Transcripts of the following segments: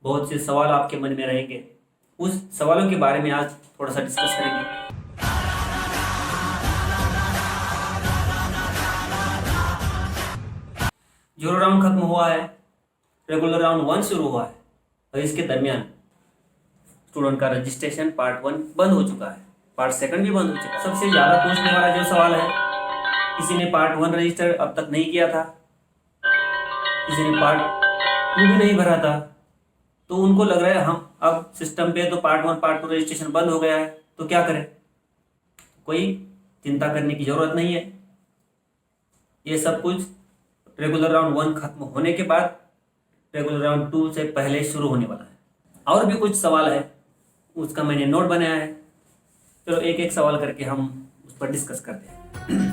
बहुत से सवाल आपके मन में रहेंगे। उस सवालों के बारे में आज थोड़ा सा डिस्कस करेंगे। जीरो राउंड खत्म हुआ है, रेगुलर राउंड 1 शुरू हुआ है और इसके दरमियान स्टूडेंट का रजिस्ट्रेशन पार्ट 1 बंद हो चुका है, पार्ट 2 भी बंद हो चुका है। सबसे ज़्यादा पूछने वाला जो सवाल है, किसी ने पार्ट 1 रजिस्टर अब तक नहीं किया था, किसी ने पार्ट 2 भी नहीं भरा था, तो उनको लग रहा है हम अब सिस्टम पे तो पार्ट 1 पार्ट 2 रजिस्ट्रेशन बंद हो गया है, तो क्या करें। कोई चिंता करने की ज़रूरत नहीं है। ये सब कुछ रेगुलर राउंड 1 खत्म होने के बाद रेगुलर राउंड 2 से पहले शुरू होने वाला है। और भी कुछ सवाल है, उसका मैंने नोट बनाया है। चलो एक एक सवाल करके हम उस पर डिस्कस करते हैं।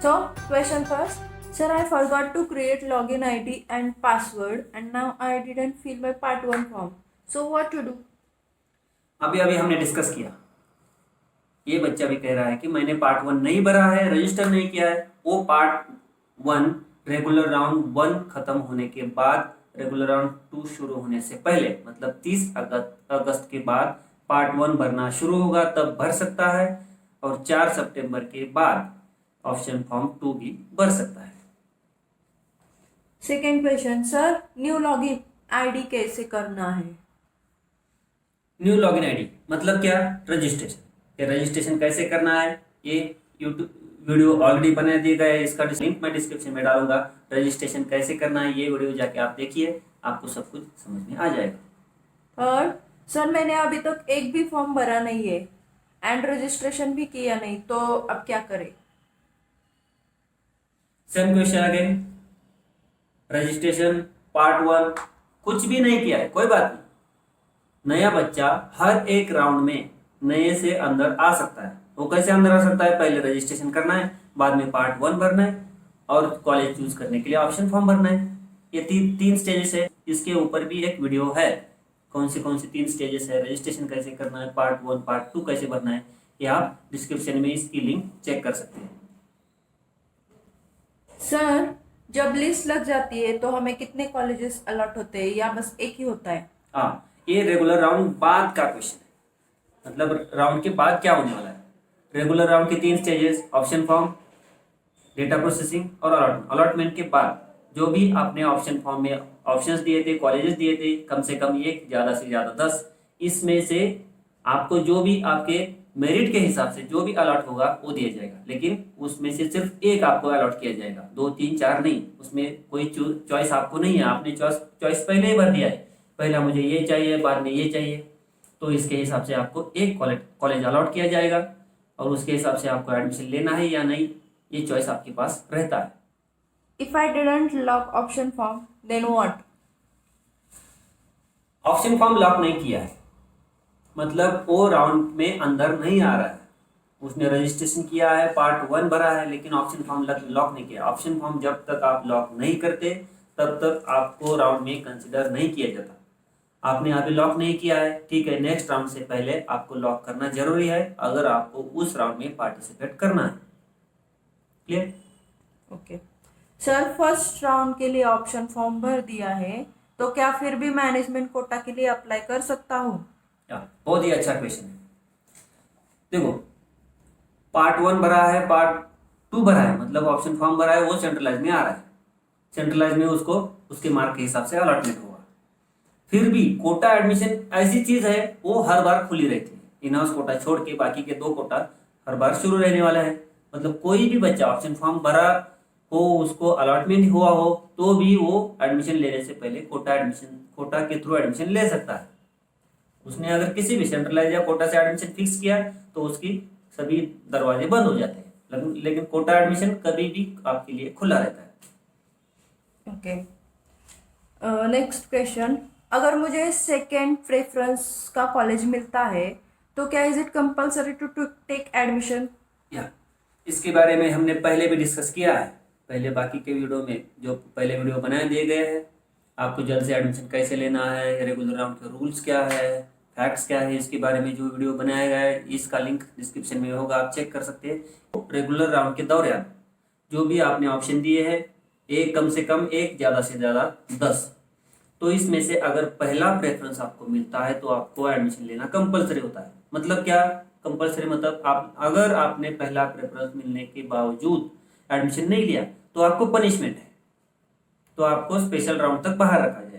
So, question first. Sir, I forgot to create login ID and password and now I didn't fill my part 1 form. So, what to do? अभी अभी हमने डिस्कस किया, ये बच्चा भी कह रहा है कि मैंने पार्ट 1 नहीं भरा है, रजिस्टर नहीं किया है। वो पार्ट 1 रेगुलर राउंड 1 खत्म होने के बाद रेगुलर राउंड 2 शुरू होने से पहले, मतलब 30 अगस्त के बाद पार्ट 1 भरना शुरू होगा, तब भर सकता है। और 4 सितंबर के बाद ऑप्शन फॉर्म 2 भी भर सकता है। Second question. Sir, new login ID कैसे करना है? न्यू लॉगिन आईडी मतलब क्या? रजिस्ट्रेशन। ये रजिस्ट्रेशन कैसे करना है, ये यूट्यूब वीडियो ऑलरेडी बना दिया गया है, इसका लिंक मैं डिस्क्रिप्शन में डालूंगा। रजिस्ट्रेशन कैसे करना है ये वीडियो जाके आप देखिए, आपको सब कुछ समझ में आ जाएगा। और सर, मैंने अभी तक एक भी फॉर्म भरा नहीं है एंड रजिस्ट्रेशन भी किया नहीं, तो अब क्या करें? Same question again. Registration part 1 कुछ भी नहीं किया है, कोई बात नहीं। नया बच्चा हर एक राउंड में नए से अंदर आ सकता है। वो कैसे अंदर आ सकता है? पहले रजिस्ट्रेशन करना है, बाद में पार्ट 1 भरना है और कॉलेज चूज करने के लिए ऑप्शन फॉर्म भरना है। ये तीन स्टेजेस है। इसके ऊपर भी एक वीडियो है, कौन सी 3 स्टेजेस है, रजिस्ट्रेशन कैसे करना है, पार्ट 1 पार्ट 2 कैसे भरना है, ये आप डिस्क्रिप्शन में इसकी लिंक चेक कर सकते हैं। सर, जब लिस्ट लग जाती है तो हमें कितने कॉलेजेस अलॉट होते हैं या बस एक ही होता है? हाँ, ये रेगुलर राउंड बाद का क्वेश्चन है, मतलब राउंड के बाद क्या होने वाला है। रेगुलर राउंड के 3 stages, option form, data processing और अलॉटमेंट के बाद जो भी आपने ऑप्शन फॉर्म में ऑप्शंस दिए थे, कॉलेजेस दिए थे, कम से कम 1, ज़्यादा से ज़्यादा 10, इसमें से आपको जो भी आपके मेरिट के हिसाब से जो भी अलॉट होगा वो दिया जाएगा। लेकिन उसमें से सिर्फ एक आपको अलॉट किया जाएगा, 2, 3, 4 नहीं। उसमें कोई चॉइस आपको नहीं है, आपने चॉइस पहले ही भर दिया है, पहला मुझे ये चाहिए, बाद में ये चाहिए, तो इसके हिसाब से आपको एक कॉलेज अलॉट किया जाएगा और उसके हिसाब से आपको एडमिशन लेना है या नहीं, ये चॉइस आपके पास रहता है। If I didn't lock option form, then what? Option form lock नहीं किया है मतलब वो राउंड में अंदर नहीं आ रहा है। उसने रजिस्ट्रेशन किया है, पार्ट 1 भरा है, लेकिन ऑप्शन फॉर्म लॉक नहीं किया। ऑप्शन फॉर्म जब तक आप लॉक नहीं करते तब तक आपको राउंड में कंसिडर नहीं किया जाता। आपने अभी लॉक नहीं किया है, ठीक है, नेक्स्ट राउंड से पहले आपको लॉक करना जरूरी है अगर आपको उस राउंड में पार्टिसिपेट करना है। Clear? Okay sir, first round के लिए ऑप्शन फॉर्म भर दिया है तो क्या फिर भी मैनेजमेंट कोटा के लिए अप्लाई कर सकता हूँ? बहुत ही अच्छा क्वेश्चन है। देखो, पार्ट 1 भरा है, पार्ट 2 भरा है, मतलब ऑप्शन फॉर्म भरा है, वो सेंट्रलाइज में आ रहा है। सेंट्रलाइज में उसको उसके मार्क के हिसाब से अलॉटमेंट होगा। फिर भी कोटा एडमिशन ऐसी चीज है, वो हर बार खुली रहती है। इन हाउस कोटा छोड़ के बाकी के 2 कोटा हर बार शुरू रहने वाला है। मतलब कोई भी बच्चा ऑप्शन फॉर्म भरा हो, उसको अलॉटमेंट हुआ हो, तो भी वो एडमिशन लेने से पहले कोटा के थ्रू एडमिशन ले सकता है। उसने अगर किसी भी सेंट्रलाइज या कोटा से एडमिशन फिक्स किया तो उसकी सभी दरवाजे बंद हो जाते हैं, लेकिन कोटा एडमिशन कभी भी आपके लिए खुला रहता है। Okay, next question. अगर मुझे सेकेंड प्रेफरेंस का कॉलेज मिलता है तो क्या is it compulsory to take admission? या इसके बारे में हमने पहले भी डिस्कस किया है, पहले बाकी के वीडियो में जो पहले वीडियो बनाए दिए गए हैं। आपको जल्द से एडमिशन कैसे लेना है, रेगुलर राउंड के रूल्स क्या है, फैक्ट्स क्या है, इसके बारे में जो वीडियो बनाया गया है, इसका लिंक डिस्क्रिप्शन में होगा, आप चेक कर सकते हैं। रेगुलर राउंड के दौरान जो भी आपने ऑप्शन दिए हैं, एक कम से कम 1, ज़्यादा से ज़्यादा 10, तो इसमें से अगर पहला प्रेफरेंस आपको मिलता है तो आपको एडमिशन लेना कंपलसरी होता है। मतलब क्या कंपलसरी, मतलब आप अगर आपने पहला प्रेफरेंस मिलने के बावजूद एडमिशन नहीं लिया तो आपको पनिशमेंट है, तो आपको स्पेशल राउंड तक बाहर रखा जाएगा।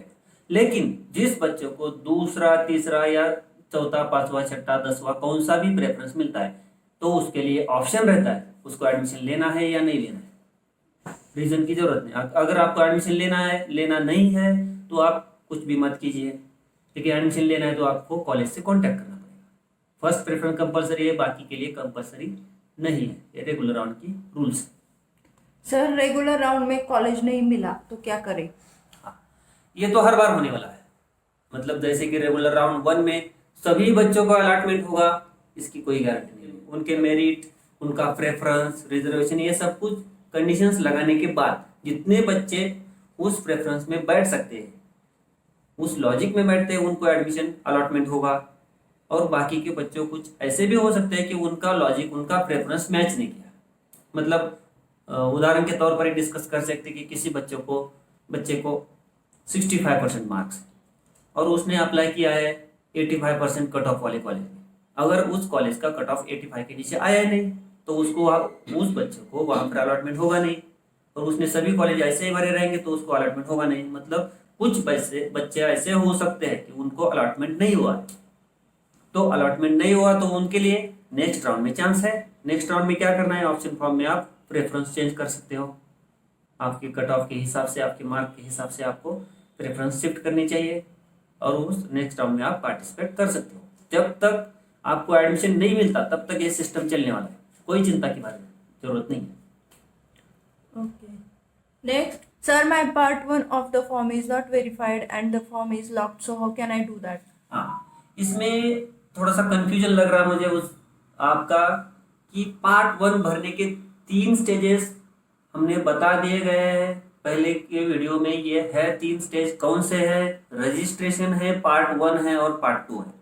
लेकिन जिस बच्चों को दूसरा, तीसरा या चौथा, पांचवा, छठा, 10वां कौन सा भी प्रेफरेंस मिलता है तो उसके लिए ऑप्शन रहता है उसको एडमिशन लेना है या नहीं लेना है। रीजन की जरूरत नहीं। अगर आपको एडमिशन लेना है, लेना नहीं है तो आप कुछ भी मत कीजिए, क्योंकि एडमिशन लेना है तो आपको कॉलेज से कांटेक्ट करना पड़ेगा। फर्स्ट प्रेफरेंस कंपलसरी है, बाकी के लिए कंपलसरी नहीं है। ये रेगुलर राउंड की रूल्स है। सर रेगुलर राउंड में कॉलेज नहीं मिला तो क्या करें? हाँ, ये तो हर बार होने वाला है। मतलब जैसे कि रेगुलर राउंड 1 में सभी बच्चों को अलॉटमेंट होगा, इसकी कोई गारंटी नहीं है। उनके मेरिट, उनका प्रेफरेंस, रिजर्वेशन, ये सब कुछ कंडीशंस लगाने के बाद जितने बच्चे उस प्रेफरेंस में बैठ सकते हैं, उस लॉजिक में बैठते हैं, उनको एडमिशन अलॉटमेंट होगा। और बाकी के बच्चों कुछ ऐसे भी हो सकते हैं कि उनका लॉजिक, उनका प्रेफरेंस मैच नहीं किया। मतलब उदाहरण के तौर पर ही डिस्कस कर सकते हैं कि किसी बच्चे को 65% मार्क्स और उसने अप्लाई किया है 85% कट ऑफ वाले कॉलेज में। अगर उस कॉलेज का कट ऑफ 85 के नीचे आया ही नहीं तो उस बच्चे को वहां पर अलॉटमेंट होगा नहीं। और उसने सभी कॉलेज ऐसे ही भरे रहेंगे तो उसको अलॉटमेंट होगा नहीं। मतलब कुछ बच्चे ऐसे हो सकते हैं कि उनको अलॉटमेंट नहीं हुआ, तो अलॉटमेंट नहीं हुआ तो उनके लिए नेक्स्ट राउंड में चांस है। नेक्स्ट राउंड में क्या करना है, ऑप्शन फॉर्म में आप प्रेफरेंस चेंज कर सकते हो। आपके कट ऑफ के हिसाब से, आपके मार्क के हिसाब से आपको प्रेफरेंस शिफ्ट करनी चाहिए और उस नेक्स्ट राउंड में आप पार्टिसिपेट कर सकते हो। जब तक आपको एडमिशन नहीं मिलता तब तक ये सिस्टम चलने वाला है, कोई चिंता की बात जरूरत नहीं है। Okay. Next, sir, my part 1 of the form is not verified and the form is locked. So how can I do that? हाँ, इसमें थोड़ा सा कंफ्यूजन लग रहा है मुझे उस आपका कि पार्ट 1 भरने के 3 स्टेजेस हमने बता दिए गए हैं पहले के वीडियो में। ये है 3 स्टेज, कौन से हैं? रजिस्ट्रेशन है, पार्ट 1 है और पार्ट 2 है।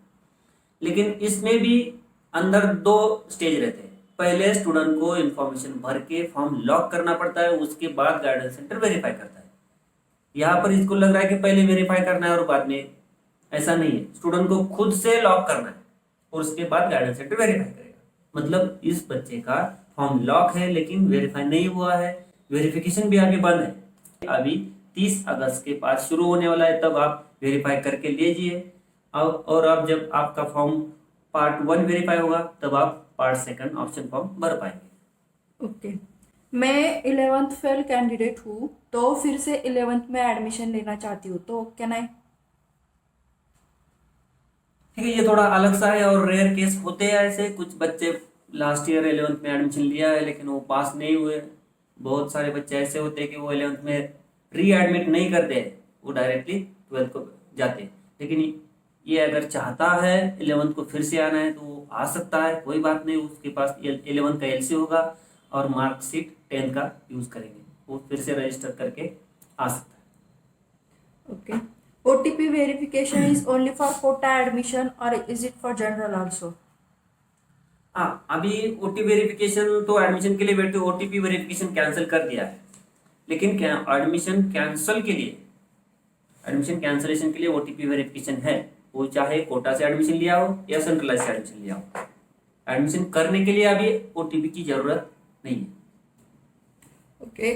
लेकिन इसमें भी अंदर 2 स्टेज रहते हैं। पहले स्टूडेंट को इन्फॉर्मेशन भर के फॉर्म लॉक करना पड़ता है, उसके बाद गाइडेंस सेंटर वेरीफाई करता है। यहाँ पर इसको लग रहा है कि पहले वेरीफाई करना है और बाद में, ऐसा नहीं है। स्टूडेंट को खुद से लॉक करना है और उसके बाद गाइडेंस सेंटर वेरीफाई करेगा। मतलब इस बच्चे का फॉर्म लॉक है लेकिन वेरीफाई नहीं हुआ है, वेरिफिकेशन भी अभी बंद है। अभी 30 अगस्त के बाद शुरू होने वाला है, तब आप वेरीफाई करके लीजिए। और अब जब आपका फॉर्म पार्ट 1 वेरीफाई होगा तब आप पार्ट 2 ऑप्शन फॉर्म भर पाएंगे। ओके। मैं 11th फेल कैंडिडेट हूँ तो फिर से 11th में एडमिशन लेना चाहती हूँ, तो कैन आई? ठीक है, ये थोड़ा अलग सा है और रेयर केस होते हैं ऐसे। कुछ बच्चे लास्ट ईयर 11th में एडमिशन लिया है लेकिन वो पास नहीं हुए। बहुत सारे बच्चे ऐसे होते हैं कि वो 11th में री एडमिट नहीं करते हैं, वो डायरेक्टली 12th को जाते हैं। लेकिन ये अगर चाहता है 11th को फिर से आना है तो वो आ सकता है, कोई बात नहीं। उसके पास 11th का एलसी होगा और मार्कशीट 10th का यूज़ करेंगे, वो फिर से रजिस्टर करके आ सकता है। Okay. OTP verification is only for quota admission or is it for general also? हाँ, अभी ओटीपी वेरिफिकेशन तो एडमिशन के लिए बैठे, ओटीपी वेरिफिकेशन कैंसिल कर दिया है। लेकिन क्या एडमिशन कैंसलेशन के लिए ओटीपी वेरिफिकेशन है, वो चाहे कोटा से एडमिशन लिया हो या सेंट्रलाइज से एडमिशन लिया हो। एडमिशन करने के लिए अभी ओटीपी की जरूरत नहीं है। ओके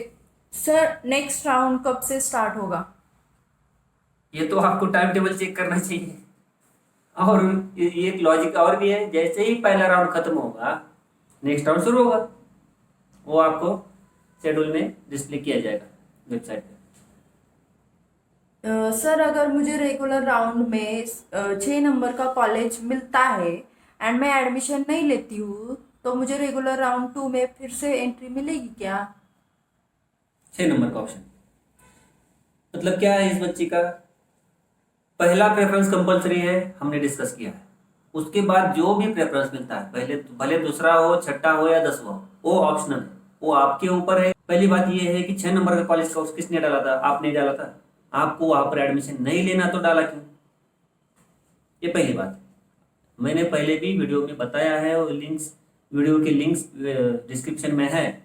सर, नेक्स्ट राउंड कब से स्टार्ट होगा? ये तो आपको टाइम टेबल चेक करना चाहिए। और ये एक लॉजिक और भी है, जैसे ही पहला राउंड खत्म होगा नेक्स्ट राउंड शुरू होगा। वो आपको शेड्यूल में डिस्प्ले किया जाएगा वेबसाइट पे। सर अगर मुझे रेगुलर राउंड में 6 नंबर का कॉलेज मिलता है एंड मैं एडमिशन नहीं लेती हूँ तो मुझे रेगुलर राउंड 2 में फिर से एंट्री मिलेगी क्या? 6 नंबर का ऑप्शन मतलब क्या है? इस बच्ची का पहला प्रेफरेंस कंपलसरी है, हमने डिस्कस किया है। उसके बाद जो भी प्रेफरेंस मिलता है, पहले भले दूसरा हो, छठा हो या 10वां हो, वो ऑप्शनल है, वो आपके ऊपर है। पहली बात ये है कि 6 नंबर का कॉलेज का किसने डाला था? आपने डाला था। आपको वहां पर एडमिशन नहीं लेना तो डाला क्यों? ये पहली बात। मैंने पहले भी वीडियो में बताया है और वीडियो के लिंक्स डिस्क्रिप्शन में है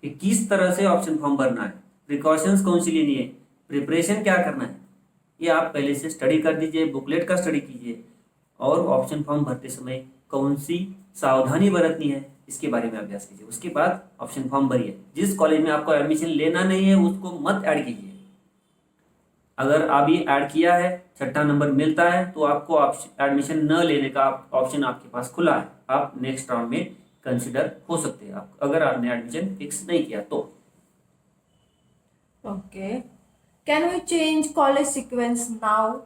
कि किस तरह से ऑप्शन फॉर्म भरना है, प्रिकॉशंस कौन सी लेनी है, प्रिपरेशन क्या करना है। ये आप पहले से स्टडी कर दीजिए, बुकलेट का स्टडी कीजिए और ऑप्शन फॉर्म भरते समय कौन सी सावधानी बरतनी है इसके बारे में अभ्यास कीजिए। उसके बाद ऑप्शन फॉर्म भरिए। जिस कॉलेज में आपको एडमिशन लेना नहीं है उसको मत ऐड कीजिए। अगर अभी ऐड किया है, छठा नंबर मिलता है, तो आपको एडमिशन न लेने का ऑप्शन आपके पास खुला है। आप नेक्स्ट राउंड में कंसिडर हो सकते हैं आप, अगर आपने एडमिशन फिक्स नहीं किया तो। Okay, can we change college sequence now?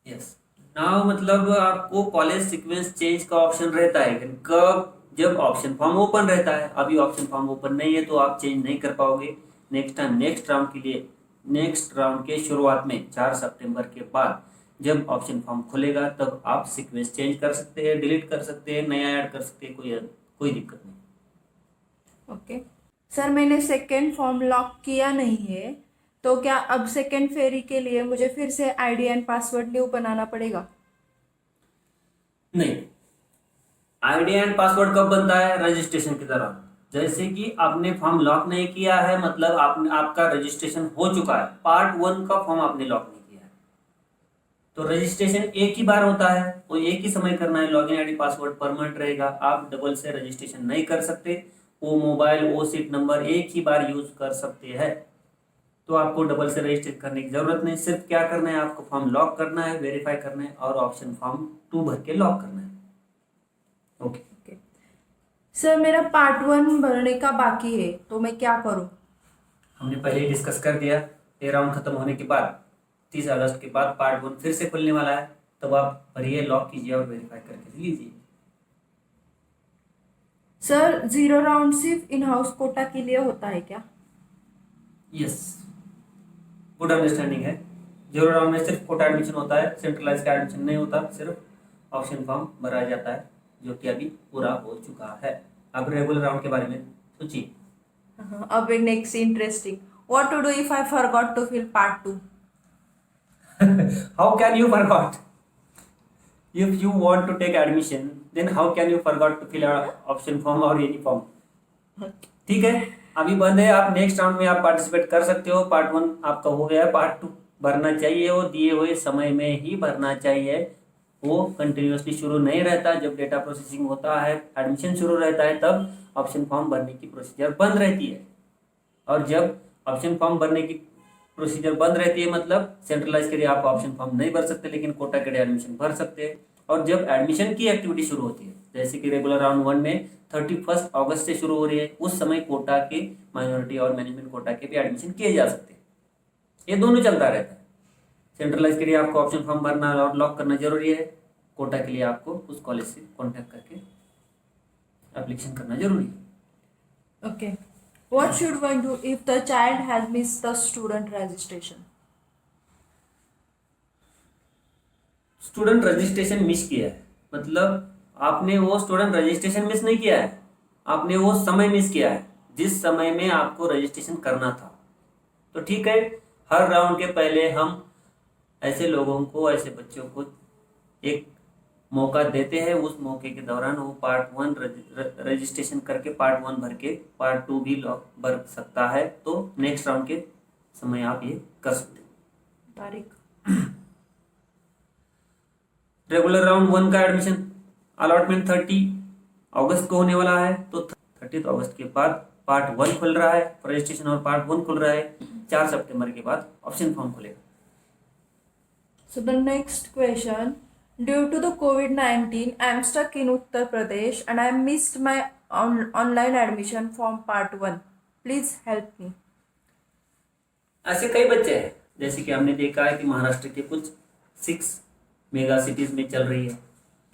Yes, now मतलब आपको कॉलेज सीक्वेंस चेंज का ऑप्शन रहता है, लेकिन कब? जब ऑप्शन फॉर्म ओपन रहता है। अभी ऑप्शन फॉर्म ओपन नहीं है तो आप चेंज नहीं कर पाओगे। नेक्स्ट राउंड के लिए, नेक्स्ट राउंड के शुरुआत में 4 सितंबर के बाद जब ऑप्शन फॉर्म खुलेगा तब आप सीक्वेंस चेंज कर सकते हैं, डिलीट कर सकते हैं, नया ऐड कर सकते हैं, कोई दिक्कत नहीं। ओके सर, मैंने सेकेंड फॉर्म लॉक किया नहीं है, तो क्या अब सेकेंड फेरी के लिए मुझे फिर से आईडी एंड पासवर्ड न्यू बनाना पड़ेगा? नहीं, आईडी एंड पासवर्ड कब बनता है? रजिस्ट्रेशन के दौरान। जैसे कि आपने फॉर्म लॉक नहीं किया है, मतलब आपका रजिस्ट्रेशन हो चुका है, पार्ट 1 का फॉर्म आपने लॉक नहीं किया है, तो रजिस्ट्रेशन एक ही बार होता है, वो एक ही समय करना है। लॉगिन आईडी पासवर्ड परमानेंट रहेगा, आप डबल से रजिस्ट्रेशन नहीं कर सकते। वो मोबाइल, वो सीट नंबर एक ही बार यूज कर सकते हैं, तो आपको डबल से रजिस्टर करने की जरूरत नहीं। सिर्फ क्या करना है, आपको फॉर्म लॉक करना है, वेरीफाई करना है और ऑप्शन फॉर्म 2 भर के लॉक करना है। ओके सर, मेरा पार्ट 1 भरने का बाकी है, तो मैं क्या करूं? हमने पहले ही डिस्कस कर दिया। ये राउंड खत्म होने के बाद 30 अगस्त के बाद पार्ट 1 फिर से खुलने वाला है, तब आप भरिए, लॉक कीजिए और वेरीफाई करके लीजिए। सर, 0 राउंड सिर्फ इन हाउस कोटा के लिए होता है क्या? यस, गुड अंडरस्टैंडिंग है। 0 राउंड में सिर्फ कोटा एडमिशन होता है, सेंट्रलाइज का एडमिशन नहीं होता, सिर्फ ऑप्शन फॉर्म भरा जाता है, जो कि अभी पूरा हो चुका है। अब रेगुलर राउंड के बारे में सोचिए। अब next interesting, what to do if I forgot to fill part 2? How can you forgot? If you want to take admission, then how can you forgot to fill a option form or any form? ठीक है, अभी बंद है। आप next round में आप participate कर सकते हो। पार्ट 1 आपका हो गया है, पार्ट 2 भरना चाहिए, वो दिए हुए समय में ही भरना चाहिए। वो कंटिन्यूसली शुरू नहीं रहता। जब डेटा प्रोसेसिंग होता है, एडमिशन शुरू रहता है, तब ऑप्शन फॉर्म भरने की प्रोसीजर बंद रहती है। और जब ऑप्शन फॉर्म भरने की प्रोसीजर बंद रहती है, मतलब सेंट्रलाइज के लिए आप ऑप्शन फॉर्म नहीं भर सकते, लेकिन कोटा के लिए एडमिशन भर सकते हैं। और जब एडमिशन की एक्टिविटी शुरू होती है, जैसे कि रेगुलर राउंड 1 में 31 अगस्त से शुरू हो रही है, उस समय कोटा के, माइनॉरिटी और मैनेजमेंट कोटा के भी एडमिशन किए जा सकते हैं। ये दोनों चलता रहता है। सेंट्रलाइज के लिए आपको ऑप्शन फॉर्म भरना और लॉक करना जरूरी है, कोटा के लिए आपको उस कॉलेज से कॉन्टैक्ट करके एप्लीकेशन करना जरूरी है। Okay. What should one do if the child has missed the student registration? Student registration miss किया है, मतलब आपने वो स्टूडेंट रजिस्ट्रेशन मिस नहीं किया है, आपने वो समय मिस किया है जिस समय में आपको रजिस्ट्रेशन करना था। तो ठीक है, हर राउंड के पहले हम ऐसे लोगों को, ऐसे बच्चों को एक मौका देते हैं। उस मौके के दौरान वो पार्ट 1 रजिस्ट्रेशन करके पार्ट 1 भर के पार्ट 2 भी लॉक भर सकता है। तो नेक्स्ट राउंड के समय आप ये कर सकते हो। तारीख? रेगुलर राउंड 1 का एडमिशन अलॉटमेंट 30 अगस्त को होने वाला है, तो 30 अगस्त के बाद पार्ट 1 खुल रहा है, रजिस्ट्रेशन और पार्ट 1 खुल रहा है। 4 सितंबर के बाद ऑप्शन फॉर्म खुलेगा। So the next question, due to the COVID-19, I am stuck in Uttar Pradesh and I missed my online admission from part 1. Please help me. ऐसे कई बच्चे हैं, जैसे कि हमने देखा है कि महाराष्ट्र के कुछ 6 मेगा सिटीज में चल रही है।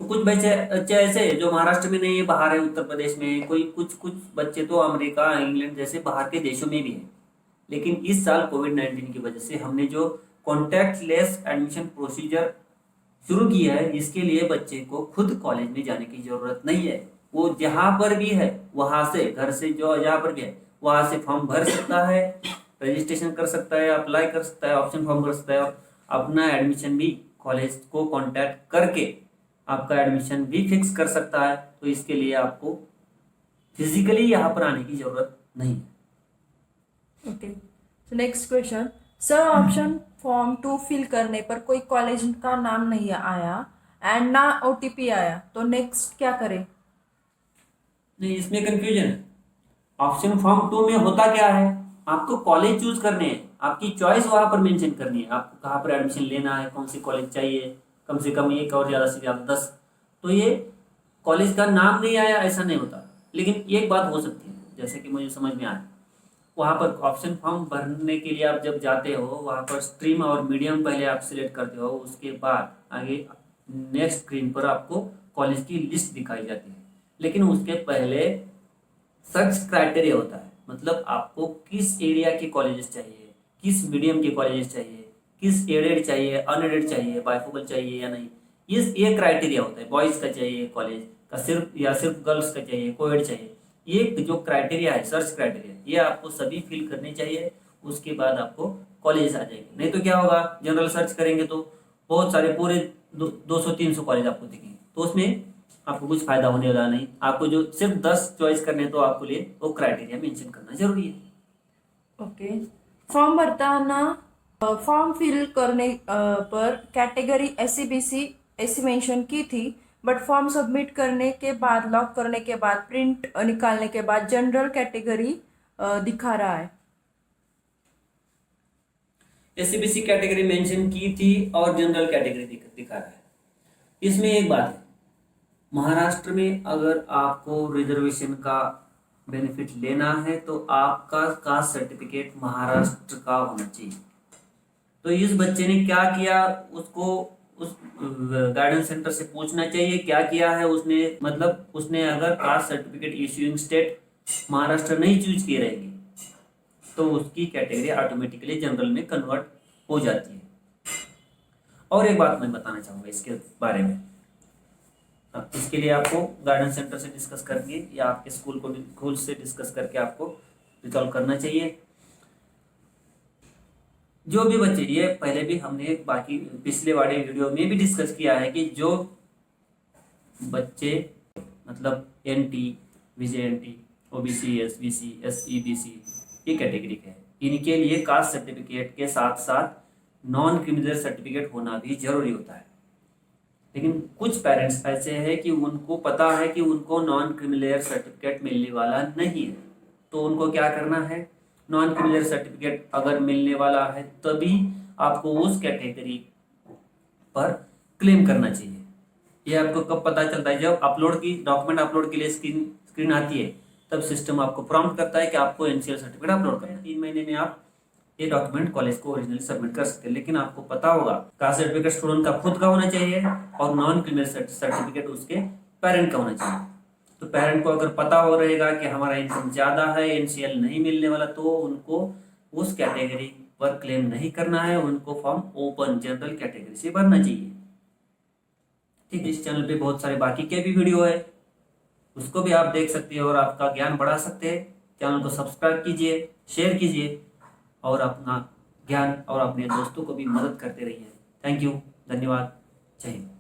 तो कुछ बच्चे ऐसे हैं जो महाराष्ट्र में नहीं है, बाहर है, उत्तर प्रदेश में है। कुछ बच्चे तो अमेरिका, इंग्लैंड जैसे बाहर के देशों में भी है। लेकिन इस साल कोविड-19 की वजह से हमने जो कॉन्टैक्टलेस एडमिशन प्रोसीजर शुरू किया है, इसके लिए बच्चे को खुद कॉलेज में जाने की जरूरत नहीं है। वो जहाँ पर भी है वहां से, घर से जो जहाँ पर भी है वहां से फॉर्म भर सकता है, रजिस्ट्रेशन कर सकता है, अप्लाई कर सकता है, ऑप्शन फॉर्म भर सकता है और अपना एडमिशन भी कॉलेज को कांटेक्ट करके आपका एडमिशन भी फिक्स कर सकता है। तो इसके लिए आपको फिजिकली यहाँ पर आने की जरूरत नहीं है। Okay. So next question, sir option form 2 fill करने पर कोई कॉलेज का नाम नहीं आया एंड ना OTP आया, तो नेक्स्ट क्या करें? नहीं, इसमें कंफ्यूजन है। ऑप्शन फॉर्म 2 में होता क्या है, आपको कॉलेज चूज करने हैं, आपकी चॉइस वहां पर मेंशन करनी है, आपको कहाँ पर एडमिशन लेना है, कौन सी कॉलेज चाहिए, कम से कम एक और ज़्यादा से ज़्यादा 10। तो ये कॉलेज का नाम नहीं आया ऐसा नहीं होता, लेकिन एक बात हो सकती है जैसे कि मुझे समझ में आया, वहाँ पर ऑप्शन फॉर्म भरने के लिए आप जब जाते हो वहाँ पर स्ट्रीम और मीडियम पहले आप सिलेक्ट करते हो, उसके बाद आगे नेक्स्ट स्क्रीन पर आपको कॉलेज की लिस्ट दिखाई जाती है। लेकिन उसके पहले सर्च क्राइटेरिया होता है, मतलब आपको किस एरिया के कॉलेजेस चाहिए, किस मीडियम के कॉलेजेस चाहिए, किस एडेड चाहिए, अनएडेड चाहिए, बाइफोकल चाहिए या नहीं, ये क्राइटेरिया होता है। बॉयज़ का चाहिए कॉलेज का सिर्फ, या सिर्फ गर्ल्स का चाहिए, कोएड चाहिए, ये जो क्राइटेरिया है सर्च क्राइटेरिया, ये आपको सभी फिल करने चाहिए। उसके बाद आपको कॉलेज आ जाएंगे। नहीं तो क्या होगा, जनरल सर्च करेंगे तो बहुत सारे पूरे 200-300 कॉलेज आपको दिखेंगे, तो उसमें आपको कुछ फायदा होने वाला नहीं। आपको जो सिर्फ 10 चॉइस करने तो आपको लिए वो क्राइटेरिया मेंशन करना जरूरी है। ओके। फॉर्म भरताना फॉर्म फिल करने पर कैटेगरी SCBC ऐसी मेंशन की थी, बट फॉर्म सबमिट करने के बाद, लॉक करने के बाद, प्रिंट निकालने के बाद जनरल कैटेगरी दिखा रहा है। एससीबीसी कैटेगरी मेंशन की थी और जनरल कैटेगरी दिखा रहा है। इसमें एक बात है, महाराष्ट्र में अगर आपको रिजर्वेशन का बेनिफिट लेना है तो आपका कास्ट सर्टिफिकेट महाराष्ट्र का होना चाहिए। तो इस बच्चे ने क्या किया, उसको उस गाइडेंस सेंटर से पूछना चाहिए क्या किया है उसने, मतलब उसने अगर caste certificate issuing state Maharashtra नहीं चूज किए रहेगी तो उसकी कैटेगरी ऑटोमेटिकली जनरल में कन्वर्ट हो जाती है। और एक बात मैं बताना चाहूँगा इसके बारे में, अब इसके लिए आपको गाइडेंस सेंटर से डिस्कस करके या आपके स्कूल से डिस्कस करके आपको रिजॉल्व करना चाहिए। जो भी बच्चे, ये पहले भी हमने बाकी पिछले वाले वीडियो में भी डिस्कस किया है कि जो बच्चे मतलब NT, VJNT, OBC, SBC, SEBC ये कैटेगरी के हैं, इनके लिए कास्ट सर्टिफिकेट के साथ साथ नॉन क्रिमिनल सर्टिफिकेट होना भी जरूरी होता है। लेकिन कुछ पेरेंट्स ऐसे हैं कि उनको पता है कि उनको नॉन क्रिमिनल सर्टिफिकेट मिलने वाला नहीं है, तो उनको क्या करना है, नॉन क्रिमिनल सर्टिफिकेट अगर मिलने वाला है तभी आपको उस कैटेगरी पर क्लेम करना चाहिए। ये आपको कब पता चलता है, जब डॉक्यूमेंट अपलोड के लिए स्क्रीन आती है, तब सिस्टम आपको प्रॉम्प्ट करता है कि आपको NCL सर्टिफिकेट अपलोड करना है। 3 महीने में आप ये डॉक्यूमेंट कॉलेज को ओरिजिनली सबमिट कर सकते हैं। लेकिन आपको पता होगा कास्ट सर्टिफिकेट स्टूडेंट का खुद का होना चाहिए और नॉन क्रिमिनल सर्टिफिकेट उसके पेरेंट का होना चाहिए। तो पेरेंट को अगर पता हो रहेगा कि हमारा इनकम ज़्यादा है, NCL नहीं मिलने वाला, तो उनको उस कैटेगरी पर क्लेम नहीं करना है, उनको फॉर्म ओपन जनरल कैटेगरी से भरना चाहिए। ठीक है, इस चैनल पे बहुत सारे बाकी के भी वीडियो है, उसको भी आप देख सकते हैं और आपका ज्ञान बढ़ा सकते हैं। चैनल को सब्सक्राइब कीजिए, शेयर कीजिए और अपना ज्ञान और अपने दोस्तों को भी मदद करते रहिए। थैंक यू, धन्यवाद, जय हिंद।